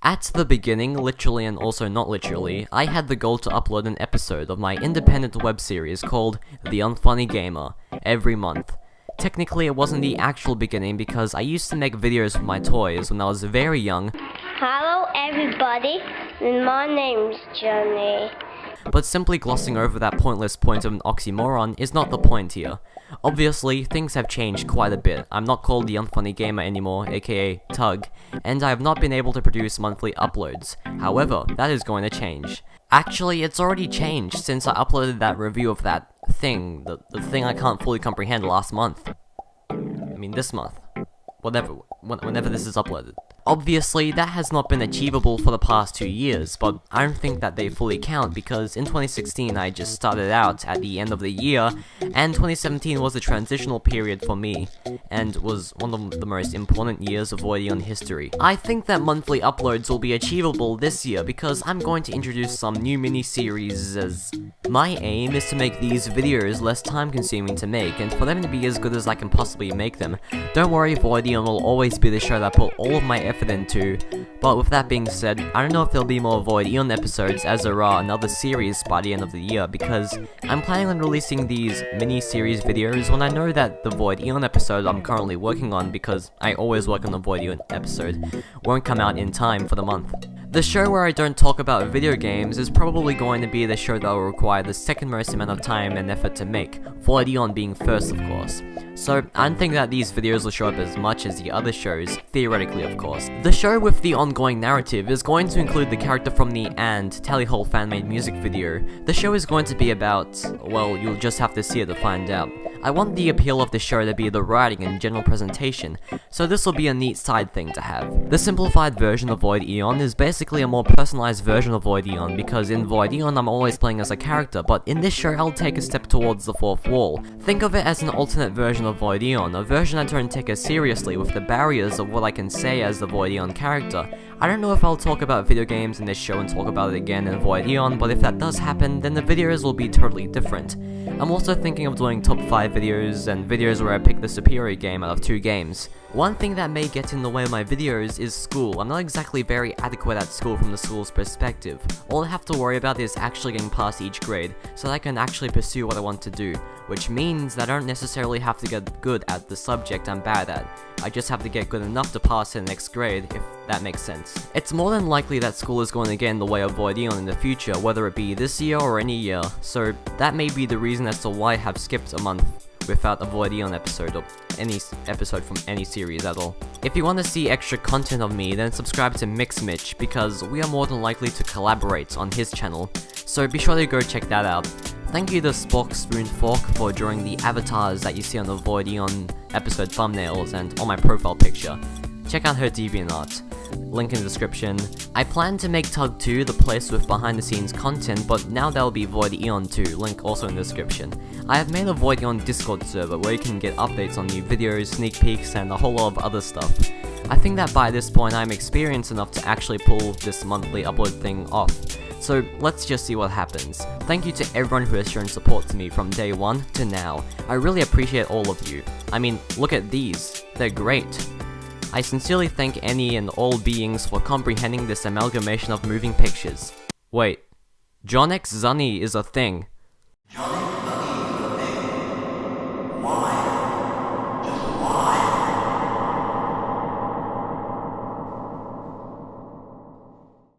At the beginning, literally and also not literally, I had the goal to upload an episode of my independent web series called The Unfunny Gamer every month. Technically, it wasn't the actual beginning because I used to make videos with my toys when I was very young. Hello everybody, my name's Johnny. But simply glossing over that pointless point of an oxymoron is not the point here. Obviously, things have changed quite a bit. I'm not called the Unfunny Gamer anymore, aka Tug, and I have not been able to produce monthly uploads. However, that is going to change. Actually, it's already changed since I uploaded that review of that thing, the thing I can't fully comprehend last month. I mean, this month. Whenever this is uploaded. Obviously, that has not been achievable for the past 2 years, but I don't think that they fully count because in 2016 I just started out at the end of the year, and 2017 was a transitional period for me, and was one of the most important years of Voidion history. I think that monthly uploads will be achievable this year because I'm going to introduce some new mini-series. My aim is to make these videos less time-consuming to make, and for them to be as good as I can possibly make them. Don't worry, Voidion will always be the show that I put all of my effort into, but with that being said, I don't know if there'll be more Voidion episodes as there are another series by the end of the year, because I'm planning on releasing these mini-series videos when I know that the Voidion episode I'm currently working on, because I always work on the Voidion episode, won't come out in time for the month. The show where I don't talk about video games is probably going to be the show that will require the second most amount of time and effort to make, Voidion being first of course. So I don't think that these videos will show up as much as the other shows, theoretically of course. The show with the ongoing narrative is going to include the character from the And Tally Hole fan-made music video. The show is going to be about, well, you'll just have to see it to find out. I want the appeal of the show to be the writing and general presentation, so this will be a neat side thing to have. The simplified version of Voidion is basically a more personalized version of Voidion, because in Voidion I'm always playing as a character, but in this show I'll take a step towards the fourth wall. Think of it as an alternate version of Voidion, a version I don't take as seriously with the barriers of what I can say as the Voidion character. I don't know if I'll talk about video games in this show and talk about it again in Voidion, but if that does happen, then the videos will be totally different. I'm also thinking of doing top 5 videos, and videos where I pick the superior game out of 2 games. One thing that may get in the way of my videos is school. I'm not exactly very adequate at school from the school's perspective. All I have to worry about is actually getting past each grade, so that I can actually pursue what I want to do, which means that I don't necessarily have to get good at the subject I'm bad at. I just have to get good enough to pass in the next grade, if that makes sense. It's more than likely that school is going to get in the way of Voidion in the future, whether it be this year or any year, so that may be the reason as to why I have skipped a month without a Voidion episode or any episode from any series at all. If you want to see extra content of me, then subscribe to MixMitch, because we are more than likely to collaborate on his channel, so be sure to go check that out. Thank you to Spork Spoon Fork for drawing the avatars that you see on the Voidion episode thumbnails and on my profile picture. Check out her DeviantArt. Link in the description. I plan to make Tug 2 the place with behind the scenes content, but now that'll be Voidion 2, link also in the description. I have made a Voidion Discord server where you can get updates on new videos, sneak peeks, and a whole lot of other stuff. I think that by this point I'm experienced enough to actually pull this monthly upload thing off. So let's just see what happens. Thank you to everyone who has shown support to me from day 1 to now. I really appreciate all of you. I mean, look at these. They're great. I sincerely thank any and all beings for comprehending this amalgamation of moving pictures. Wait, John X Zunny is a thing.